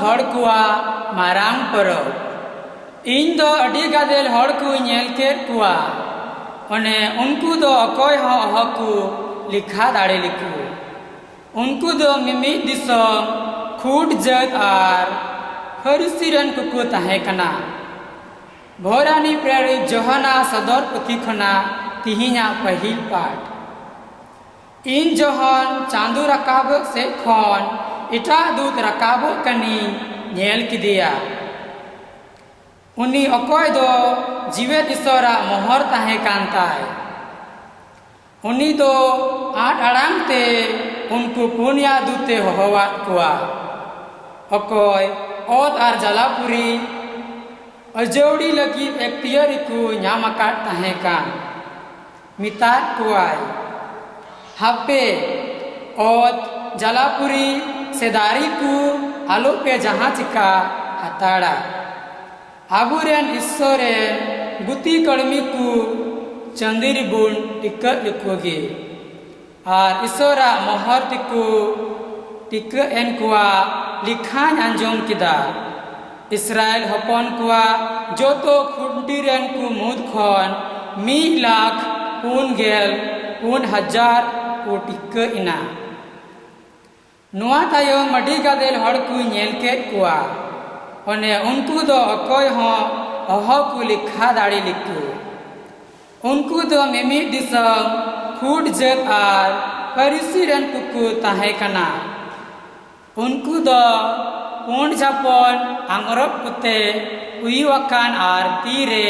हड़ कुआ मारांग परब इन दो अडी गादेल हड़ को नेल केद कुआ ओने उनको दो अकोय हो अहकु लिखा दाड़े लिखु उनको दो मिमी दिसम खूट जत आर फरिसीरन कुकु ताहे कना भोरानी प्रेरित जोहना सदर पुथी खना तिहिना पहिल पाठ इन जोहन चांदू रकाब से खन इटा दूत रकाबो कनी नेल किदिया उनी अकोय दो जीवेत ईश्वरा मोहर ताहे कांताय उनी दो 8 अड़ांग ते उनको पुनिया दूते होवात कुआ अकोय ओत आर जलापुरी अजौड़ी लगी एक्तियरी को न्यामकाट ताहे कान मितात कुआय हापे ओत जलापुरी सेदारी को आलो पे जहाँ चिका हताड़ा आबुरेन ईश्वरेन गुती कड़मी को चंदिरी बुन टिक लिखोगे और ईश्वरा मोहर टिक एन कुआ लिखान अंजोम किदा इस्राएल हपन कुआ जो तो खुंडीरेन को मुद खन 1,04,000 को टिक इना नुआ तायम मडी गादेल हड़ को नेल केद कुआ ओने उनको दो अकोय हो अह को लिखा दाड़ी लिखु उनको दो मिमी दिसम खूट जत आर फरिसीरन कुकु ताहे कना उनको दो पुंड जापन आंगरब कुते उयुआकान आर तीरे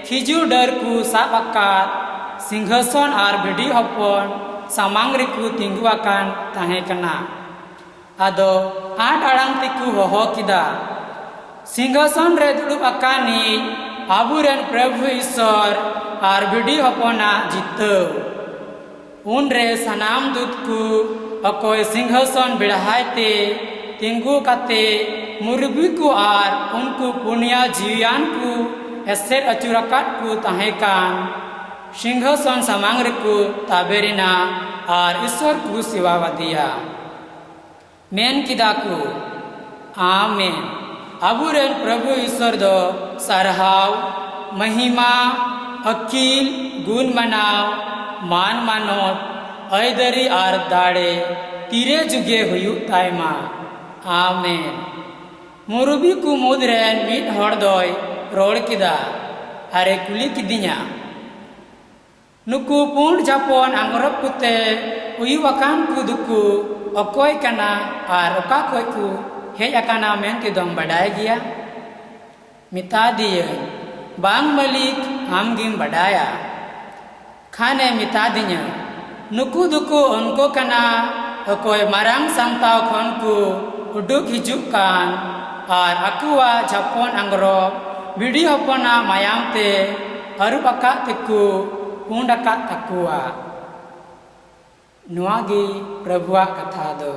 खिजू डर को साब आकात सिंहासन आर भिडी हपन सामांग रिकु तिंगुआकान ताहे कना आदो 8 अड़ांग तिकु होहो किदा सिंहासन रे दुड़ुब आकानी आबुरेन प्रभु ईश्वर आर भिडी हपना जितव उन रे सनाम दूत को अकोय सिंहासन बिड़हायते तिंगु काते मुरबी को आर उनको पुनिया जीवियान को एसेर अचुराकाट को ताहे कान सिंहासन सामांग रिकु ताबेरिना आर ईश्वर को सेवावादिया मेन किदा को आमेन आबुरेन प्रभु ईश्वर दो सरहाव महिमा अकील गुण मनाव मान मानोत ऐदरी आर दाड़े तीरे जुगे हुयु तायमा आमेन मुरुबी को मुदरेन मिट हड़ दोय रोड़ किदा अरे कुली किदिया नुकु पुंड जापन आंगरब कुते उयुआकान को दुकु अकोय कना आर ओका कोय को हेज आकाना मेनते दम बडाय गिया मिता दिए बांग मलिक आमगिम बडाया खाने मिता दिया नुकु दुकु उनको कना अकोय मारांग सांताव खन को उडुक हिजुक कान आर अकुआ जापन आंगरब भिडी हपना मायाम ते अरुब आका तेकु पुंड आका तकुआ नुआगी प्रभुआ कथा दो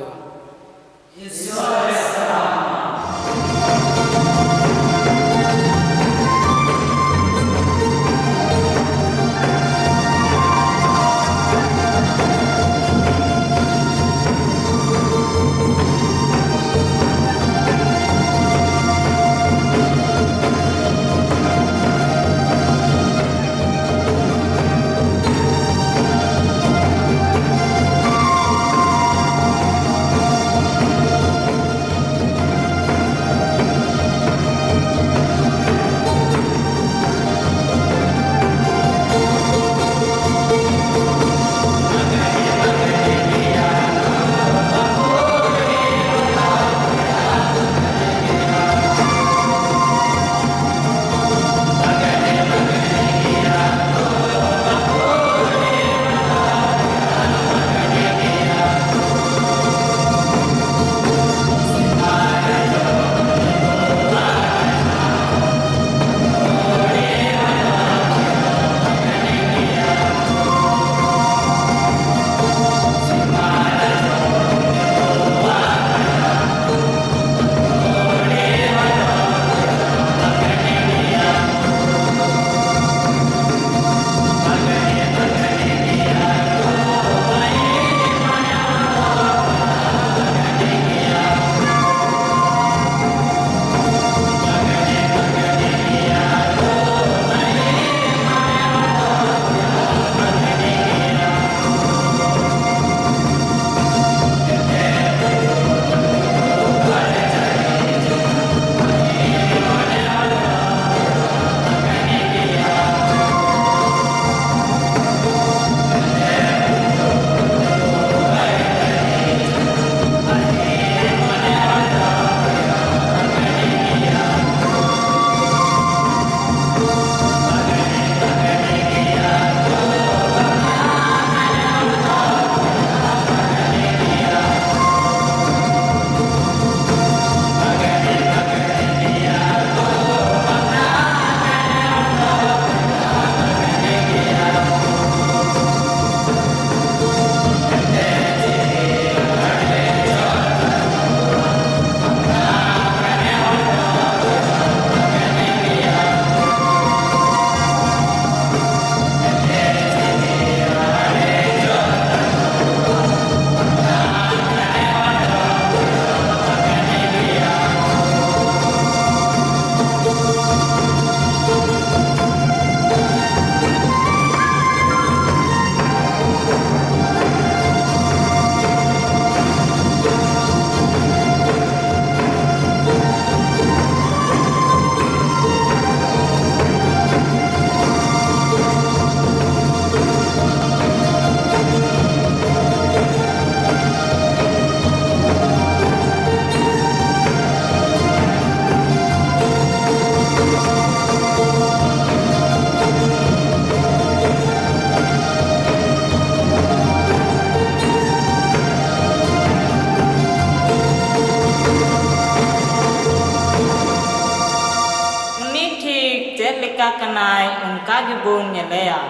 ᱜᱮᱵᱚᱱ ᱧᱮᱞᱮᱭᱟ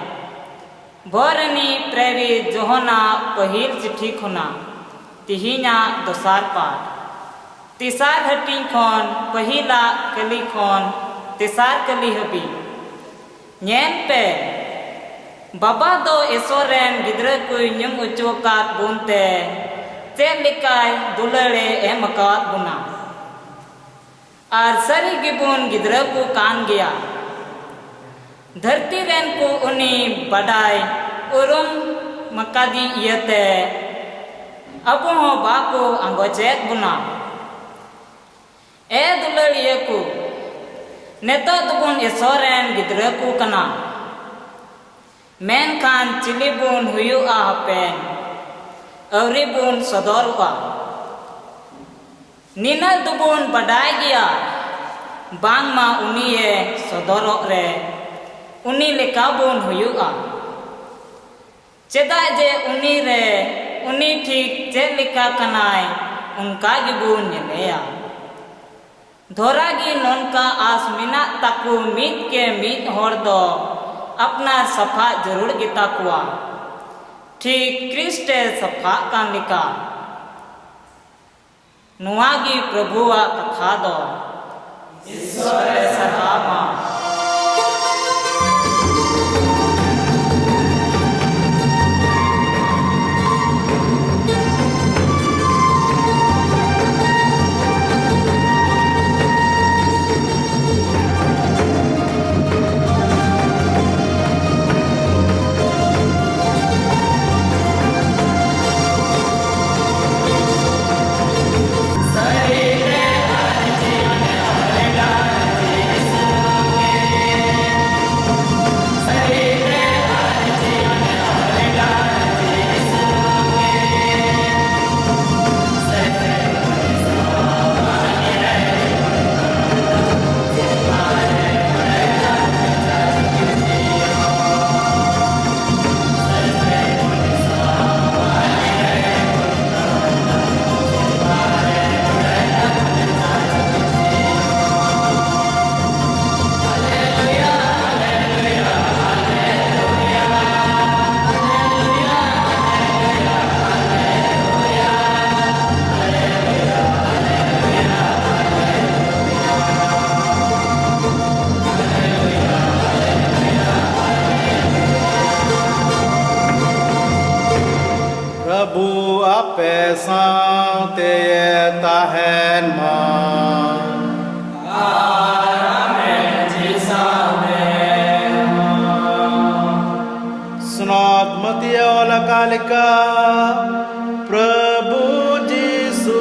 ᱵᱚᱨᱟᱱᱤ ᱯᱨᱮᱨᱤᱛ ᱡᱳᱦᱟᱱᱟᱜ ᱯᱟᱹᱦᱤᱞ ᱪᱤᱴᱷᱤ ᱠᱷᱚᱱᱟᱜ ᱛᱤᱦᱤᱧᱟᱜ ᱫᱚᱥᱟᱨ ᱯᱟᱴ ᱛᱮᱥᱟᱨ ᱦᱟᱹᱴᱤᱧ ᱠᱷᱚᱱ ᱯᱟᱹᱦᱤᱞᱟᱜ ᱠᱟᱹᱞᱤ ᱠᱷᱚᱱ ᱛᱮᱥᱟर ᱠᱟᱹᱞᱤ ᱦᱟᱹᱵᱤᱡ ᱧᱮᱞ ᱯᱮ ᱵᱟᱵᱟ ᱫᱚ ᱤᱥᱥᱚᱨ ᱨᱮᱱ ᱜᱤᱫᱽᱨᱟᱹ ᱠᱚᱭ ᱧᱩᱢ ᱦᱚᱪᱚ ᱟᱠᱟᱫ ᱵᱚᱱᱛᱮ ᱪᱮᱫ ᱞᱮᱠᱟᱭ ᱫᱩᱞᱟᱹᱲᱮ ᱮᱢ ᱟᱠᱟᱫ ᱵᱚᱱᱟ ᱟᱨ ᱥᱟᱹᱨᱤ ᱜᱮᱵᱚᱱ ᱜᱤᱫᱽᱨᱟᱹ ᱠᱚ ᱠᱟᱱ ᱜᱮᱭᱟ धरती रेन को उनी बडाय उरुम मकादी इयते अब हो बाको अंगोचेत बुना ए दुलड़िया को नेतो दुबुन इस्सोरेन गिद्रा को कना मेन खान चिली बुन हुयुआ हपेन अवरी बुन सदोरुआ निना दुबुन बडाय गया बांग मा उनिये सदोरो रे उनी लेका बोन हुयुआ चेदा जे उनी रे उनी ठीक चेद लेका कनाय उनका गिबुन नेलेया धोरा गी नोनका आस मिना ताकू मीत के मीत होर दो अपना सफा जरूर गिता कुआ ठीक क्रिस्टे सफा कान लिका नुआगी प्रभुआ कथा दो ईश्वर सहामा प्रभु जीसु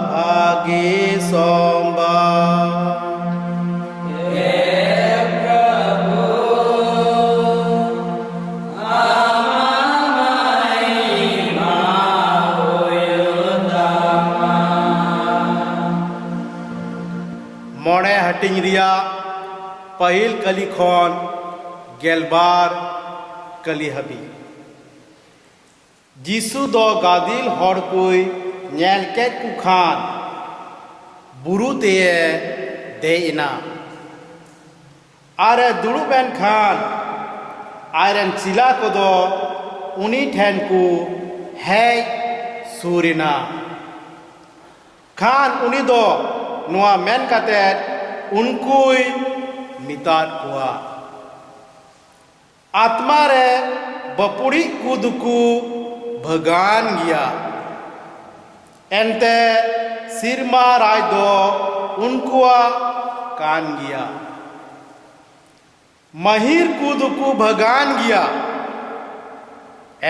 भागी सोमबा मोड़े हटिंग रिया पहिल कली खन गेलबार कली हबी जीसु दो गादिल हर कोई नेल के कुखान बुरु ते देना आरे दुड़ुबेन खान आयरन चिला को दो उनी ठेन को है सूरिना खान उनी दो नुआ मेन काते उनकुई मिताद कुआ आत्मा रे बपुड़ी कुदकू भगान गया एंते सिरमा राय दो उनकुआ कान गया महिर कुदकू भगान गया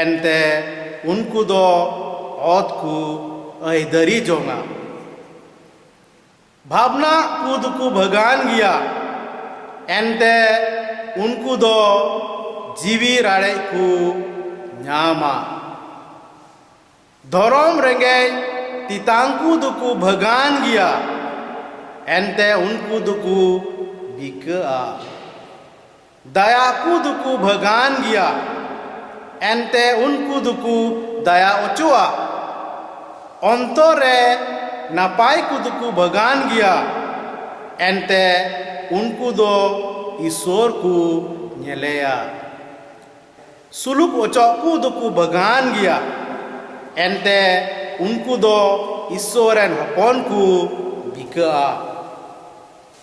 एंते उनको दो औत को ऐदरी जोंगा भावना कुदकू भगान गया एंते उनको दो जीवी राड़े को न्यामा धोरोम रेंगे तितांकु दुकु भगान गया एंते उनको दुकु बिका दयाकु दुकु भगान गया एंते उनको दुकु दया उचुआ अंतरे नापाय कुदकु भगान गया एंते उनको दो ईश्वर को नेलेया सुलुक ओचok ku doku bagan gya ente unku do Eswaran हपन को बिका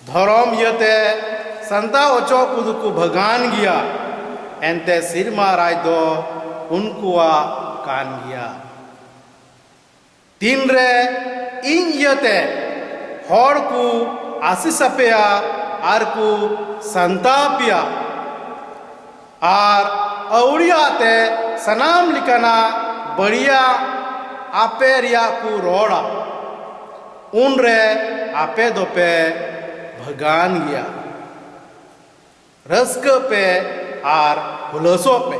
धर्म यते संता ओचok ku doku bagan gya ente sirma rai do unkuwa kan gya तीन रे इन यते हर को आशीष अपेया आर को संतापिया आर औड़ियाते सनाम लिखना बढ़िया आपे रिया को रोड़ा उन रे आपे दोपे भगान गया रस्क पे आर हुलसो पे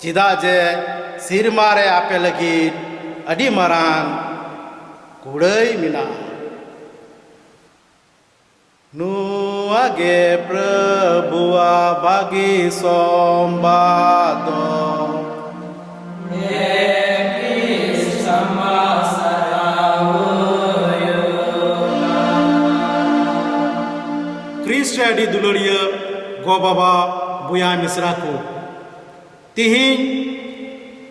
चिदा जे सिर मारे आपे लगी अडी मरान कुड़ई मिना नुआगे प्रभुआ बागी सोमबादो क्रिस्ट अडी दुलड़िया गो बाबा बुया मिश्रा को तिहिं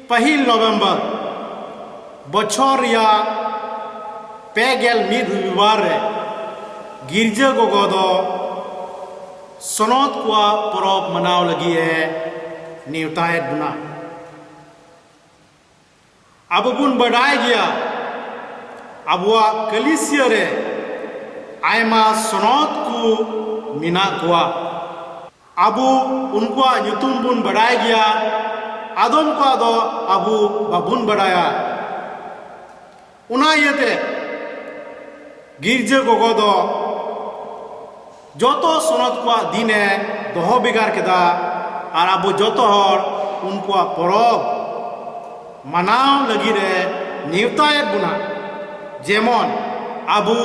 पहिल नवंबर बछर या पेगेल मिद रविवार रे गिरजा गोगो दो सनत को परब मनाव लगी है नेवतायत बुना अब बुन बढ़ाए गया अबुआ कलिसिया रे आयमा सनत को मिना कुआ अबु उनको युतुम बुन बढ़ाए गया आदम को दो अबु बाबुन बढ़ाया उना यते गिरजा गोगो दो जोतो सनत को दिने दोहो बिगार केदा और अब जोतो हर उनको परब मनाव लगी रे नेवतायत बुना जेमन अबु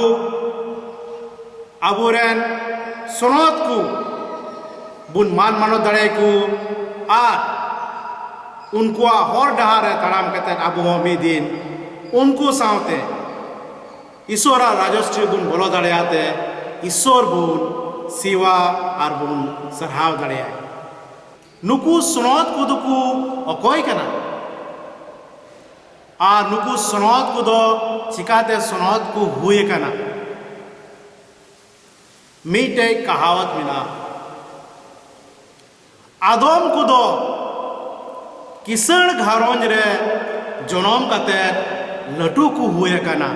अबुरेन सनत को बुन मान मानो दड़े को आर उनको हर डहार तड़ाम कते अबु मी दिन उनको सावते ईश्वरा राजश्री बुन बोलो दड़ेयाते ईश्वर बुन सेवा और बुन सरहाव दड़ेया नुकु सनत को दुकु अकोय कना आ नुकु सनत को दो चिकाते सनत को हुए कना मीटे कहावत मिला आदम को दो किसण घारोंज रे जनम कते लटू को हुए कना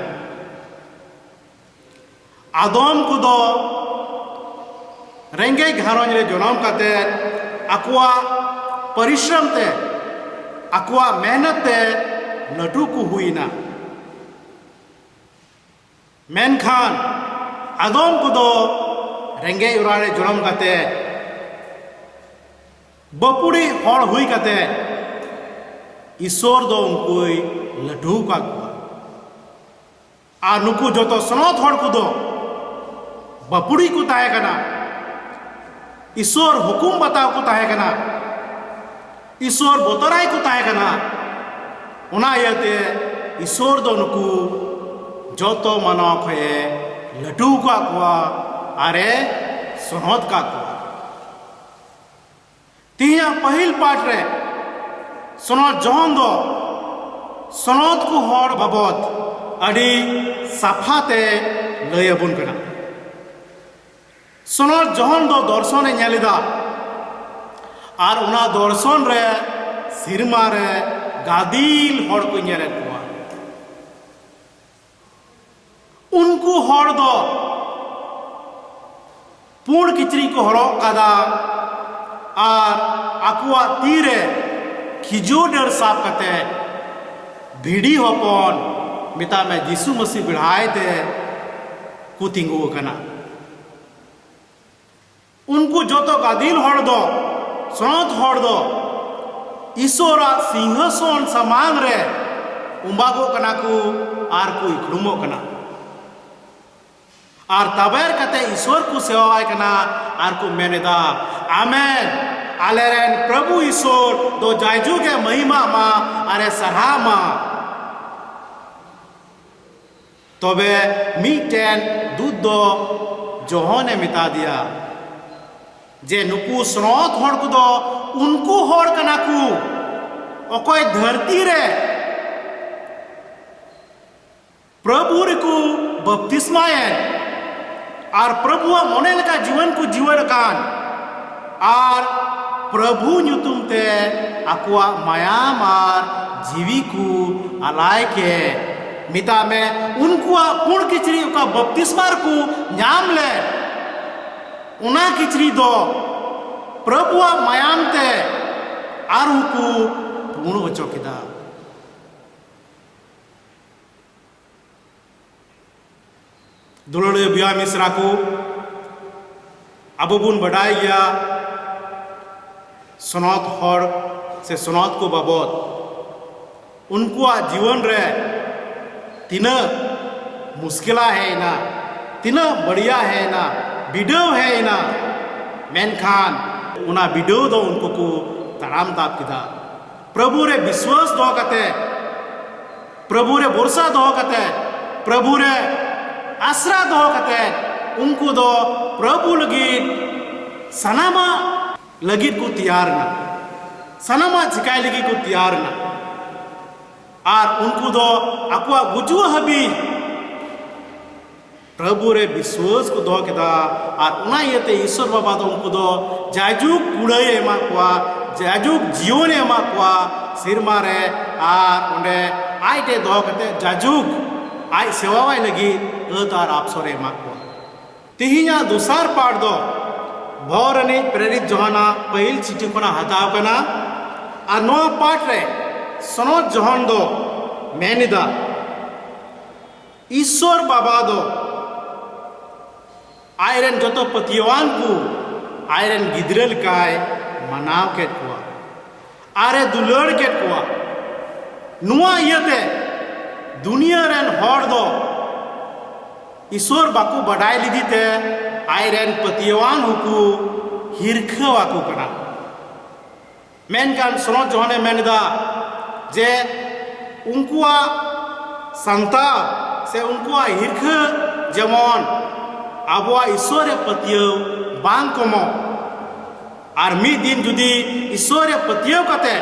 आदम को दो रेंगे घारोंज रे जनम कते अकुआ परिश्रम ते अकुआ मेहनत ते लटू को हुई ना मेनखान आदम को दो रेंगे उरारे जनम कते बपुड़ी हड़ हुई कते ईश्वर दो उनको लड्डू का आ नुकु जो तो सनत हड़ को दो बपुड़ी को ताहे कना ईश्वर हुकुम बताव को ताहे कना ईश्वर बोतराई को ताहे कना उना यते ईश्वर दो नुकु जो तो मनो खये लड्डू का कुआ अरे सनत का कुआ तिया पहिल पाठ रे सनत जहन दो सनत को हर बाबत अड़ी साफाते लयबुन कना सनत जहन दो दर्शन नेलिदा और उना दर्शन रे सिरमा रे गादिल हर को नेले कुआ उनको हर दो पूर्ण किचरी को हरक कादा और आकुआ तीरे खिजो डर साफ कते भिड़ी हपन मिता में यीशु मसीह बिढ़ाए ते कुतिंगो कना उनको जो तो गादिल हड़ दो सनत हड़ दो ईश्वरा सिंहासन समान रे उम्बागो कना को आर को इखड़ुमो कना और तबेर कते ईश्वर को सेवाय कना आर को मेनेदा आमेन आलेरेन प्रभु ईश्वर दो जायजू के महिमा मा अरे सरहा मा तबे मीटेन दूध दो जोहने मिता दिया जे नुकु स्रोत हर को दो उनको हर कना को अकोय धरती रे प्रभु को बपतिस्मायन और प्रभु मने लका जीवन को जीवन कान और प्रभु नुतुम ते अकुआ मायाम और जीवी को अलाय के मिता में उनको पूर्ण किचरी का बपतिस्मार को नाम ले उना किचरी दो प्रभु मायाम ते आरु को पूर्ण वचो किदा दुलड़े बिया मिश्रा को अब बुन बढ़ाई गया सनौत हर से सनौत को बाबत उनको जीवन रे तीना मुश्किला है ना तीना बढ़िया है ना बिडव है ना मेनखान उना बिडव दो उनको को तराम ताप किदा प्रभु रे विश्वास दो कते प्रभु रे भरोसा दो कते प्रभु रे आसरा दो कते उनको दो प्रभु लगित सनामा लगित को तैयार ना सनामा चिकाय लगी को तैयार ना और उनको दो अकुआ गुजुआ हबी प्रभु रे विश्वास को दो केदा और उना येते ईश्वर बाबा दो उनको दो जाजुक कुड़ाई एमा कुआ जाजुक जीवन एमा कुआ सिरमा रे और उन्हें आइटे दो कते जाजुक आई सेवावाई लगी अतार आपसरे एमा कुआ तिहिया दुसार पाड़ दो भौरनी प्रेरित जोहाना पहिल चिट्ठी कोना हताव कना और नो पाठ रे सनोत जोहन दो मेनिदा ईश्वर बाबा दो आयरन जतो पतिवान को आयरन गिद्रल काय मनाव के कुआ आरे दुलड़ के कुआ नुआ यते दुनिया रेन हर दो ईश्वर बाकू बढ़ाई लीदी ते आयरन पतिवान हुकू हिरखा वाकू कना मेनकान सनोत जोहने मेनिदा जे उनकुआ संता से उनकुआ हिरख जेमन आबुआ ईश्वर पतियो बांग कमो और मी दिन जुदी ईश्वर पतियो कते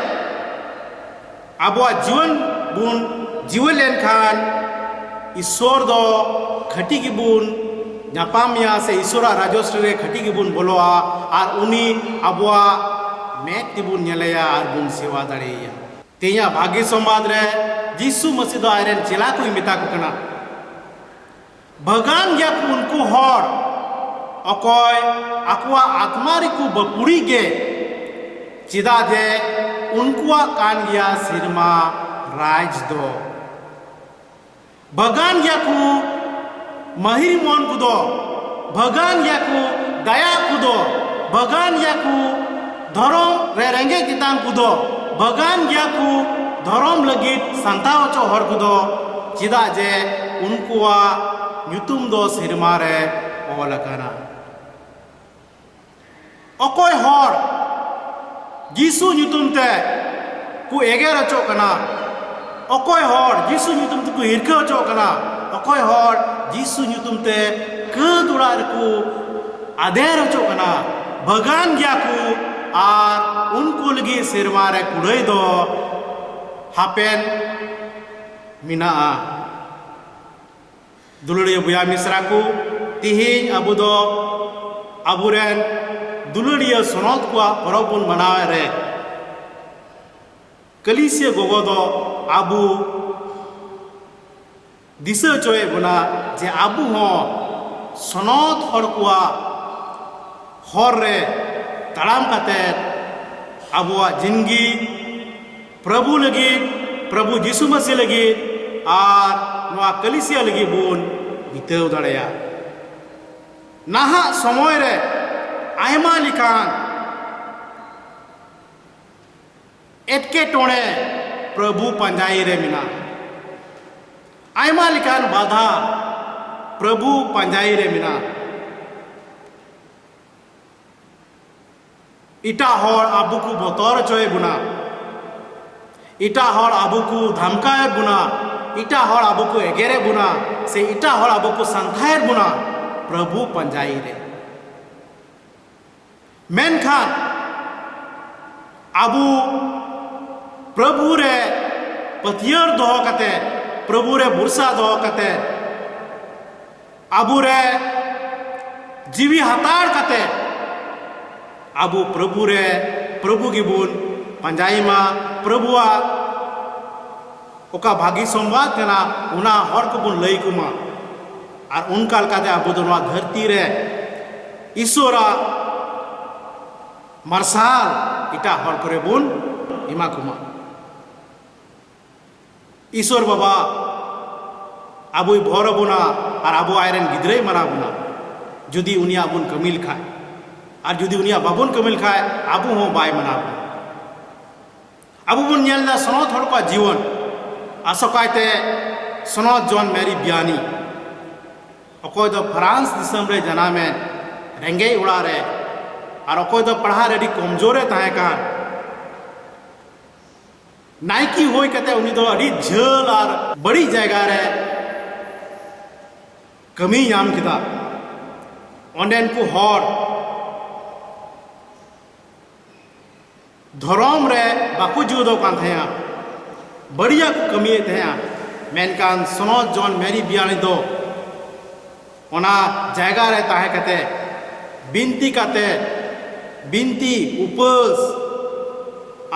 आबुआ जीवन बुन जीवन लेन खान ईश्वर दो खटी की बुन नापामिया से ईश्वरा राजस्व रे खटी की बुन बोलोआ और उनी आबुआ मेक तिबुन नेलेया और बुन सेवा दाड़ेया तेया भाग्य समाज रे जीसु मसीह दो आयरन चेला को मिता को कना भगवान गया को उनको हर अकोय अकुआ आत्मारी को बपुड़ी के चिदा दे उनको कान गया सिरमा राज दो भगवान गया को महिर मन को दो भगवान गया को दया को दो भगवान गया को धर्म रे रेंगे कितान को दो भगवान गया को धर्म लगित संताव चो हर को दो चिदा जे उनको ᱧᱩᱛᱩᱢ ᱫᱚ ᱥᱮᱨᱢᱟ ᱨᱮ ᱚᱞ ᱟᱠᱟᱱᱟ ᱚᱠᱚᱭ ᱦᱚᱲ ᱡᱤᱥᱩ ᱧᱩᱛᱩᱢ ᱛᱮ ᱠᱚ ᱮᱜᱮᱨ ᱦᱚᱪᱚᱜ ᱠᱟᱱᱟ ᱚᱠᱚᱭ ᱦᱚᱲ ᱡᱤᱥᱩ ᱧᱩᱛᱩᱢ ᱛᱮᱠᱚ ᱦᱤᱨᱠᱟᱹ ᱦᱚᱪᱚᱜ ᱠᱟᱱᱟ ᱚᱠᱚᱭ ᱦᱚᱲ ᱡᱤᱥᱩ ᱧᱩᱛᱩᱢ ᱛᱮ ᱠᱟᱹᱛ ᱚᱲᱟᱜ ᱨᱮᱠᱚ ᱟᱫᱮᱨ ᱦᱚᱪᱚᱜ ᱠᱟᱱᱟ ᱵᱟᱜᱟᱱ ᱜᱮᱭᱟ ᱠᱚ ᱟᱨ ᱩᱱᱠᱩ ᱞᱟᱹᱜᱤᱫ ᱥᱮᱨᱢᱟ ᱨᱮ ᱠᱩᱲᱟᱹᱭ ᱫᱚ ᱦᱟᱯᱮᱱ ᱢᱮᱱᱟᱜᱼᱟ दुलड़िया बुया मिश्रा को तिहिन अबु दो अबुरेन दुलड़िया सनौत को परब बन मनावे रे कलिसिया गोगो दो आबु दिशा चोए बना जे आबु हो सनौत हर को हर रे तड़ाम कते आबुआ जिंदगी प्रभु लगी प्रभु यीशु मसीह लगी और नवा कलिसिया लगी बुन बिताव दाड़ेया नाहा समय रे आयमा लिकान एटके टोणे प्रभु पंजाई रे मिना आयमा लिकान बाधा प्रभु पंजाई रे मिना इटा हर आबू को बतर चोए बुना इटा हर आबू को धमकाए बुना इटा हर आबू को एगेरे बुना से इटा हर आबू को संथायर बुना प्रभु पंजाई रे मेनखान आबू प्रभु रे पतियर दोह कते प्रभु रे बुरसा दोह कते आबू रे जीवी हतार कते आबू प्रभु रे प्रभु गिबुन पंजाईमा प्रभुआ ओका भागी संवाद कना उना हर को बुन लई कुमा और उनका लकाते आबू दो नवा धरती रे ईश्वरा मार्शाल इटा हर करे बुन इमा कुमा ईश्वर बाबा आबुई भर बुना और आबू आयरन गिद्रे मना बुना जुदी उनिया बुन कमिल खाए और जुदी उनिया बाबुन कमिल खाए आबू हो बाय मना आबू बुन नेलदा सनत हर का जीवन आसकायते सनत जॉन मेरी बियानी अकोय दो फ्रांस दिसम रे जनामे रेंगे उड़ा रे और अकोय दो पढ़ा रेडी कमजोरे ताहे कान नाइकी होय कते उनी दो अड़ी झल और बड़ी जगह रे कमी याम किदा ओंडेन को हर धरम रे बाकू जुदो कान थया बढ़िया को कमी थया मेनकान सनत जॉन मेरी बियानी दो ओना जगह रे ताहे कते बिनती उपस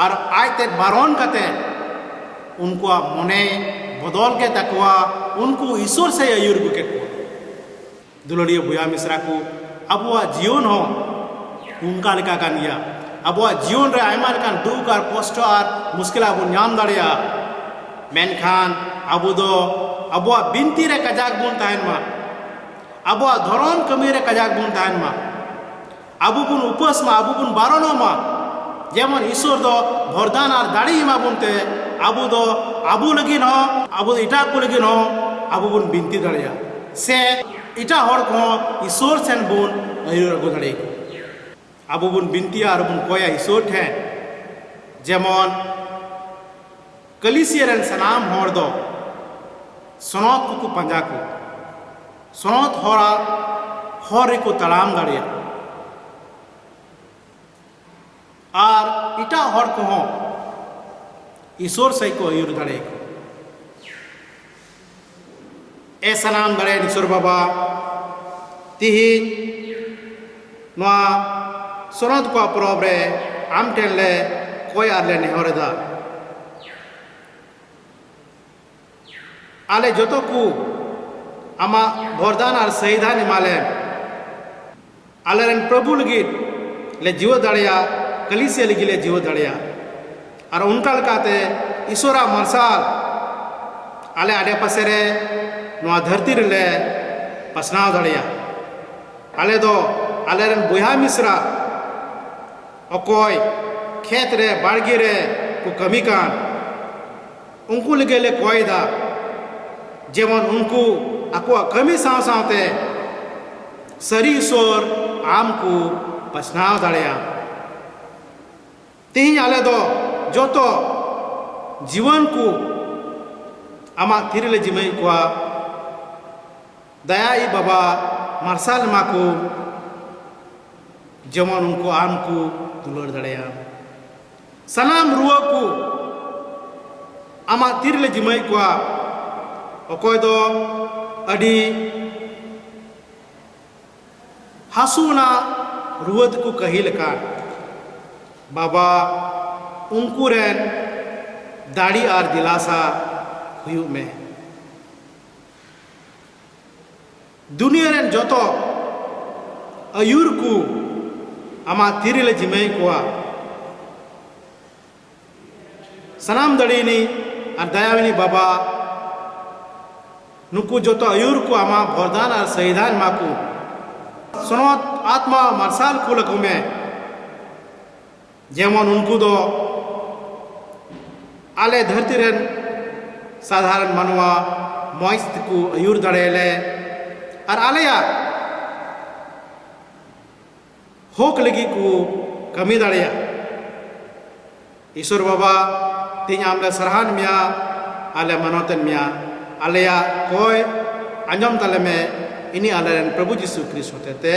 और आयते बारोन कते उनको मने बदल के तकवा उनको ईश्वर से आयुर के दुलड़िया बुया मिश्रा को अबुआ जीवन हो उनका लेका कान गया अबुआ जीवन रे आयमा लेकान दुख और कष्ट और मुश्किल अबु नाम दाड़िया मेनखान अबु दो अबुआ बिनती रे कजाक बुन ताहन मा अबुआ धरम कमी रे कजाक बुन ताहन मा अबु बुन उपस मा अबु बुन बारोनो मा जेमन ईश्वर दो वरदान और दाड़ी इमा बुनते अबु दो अबु लगिन हो अबु इटा को लगिन हो अबु बुन बिनती दाड़िया से इटा हर को ईश्वर सेन बुन आयुर अगु दाड़ी अबु बुन बिनती और बुन कोया ईश्वर ठे जेमन कलिसियरन सनाम हर दो सनत को पंजा को सनत हरा हर को तलाम दाड़िया और इटा हर को हो ईश्वर सही को आयुर दाड़े ए सनाम दाड़े ईश्वर बाबा तिहिन नवा सनत को परब रे आम टेन ले कोई आले नेहरदा आले जतो को आमा वरदान और सहीदान इमाले आले रन प्रभु लगी ले जीव दाड़िया कलिसिया लगी ले जीव दाड़िया और उनका लकाते ईश्वरा मार्शाल आले आडे पासे रे नवा धरती रे ले पसनाव दाड़िया आले दो आले रन बुया मिश्रा अकोय खेत रे बाड़गी रे को कमी कान उनको लगे ले कोई दा जेमन उनको अको कमी साव सावते सरी ईश्वर आम को पसनाव दाड़िया तेही आले दो जो तो जीवन को आमा थिरले जिमई को दया ई बाबा मार्शाल मा को जेमन उनको आम को दुलड़ दाड़िया सनाम रुआ को आमा थिरले जिमई को अकोय दो अडी हासुना रुवत को कहिल का बाबा उनको रेन दाड़ी और दिलासा हुयु में दुनिया रेन जोतो आयुर को आमा तिरिले जिमई को सनाम दड़ीनी और दयाविनी बाबा नुकु जोतो आयुर को आमा वरदान और सहीदान माकू सनत आत्मा मार्शाल को लगो में जेमन उनको दो आले धरती रेन साधारण मानवा मस्त को आयुर दाड़ेले और आलेया होक लगी को कमी दाड़िया ईश्वर बाबा तीन आमले सरहान मिया आले मनोतन मिया आलेया कोई अंजम तले में इन्हीं आले प्रभु यीशु क्रिस्ट होते थे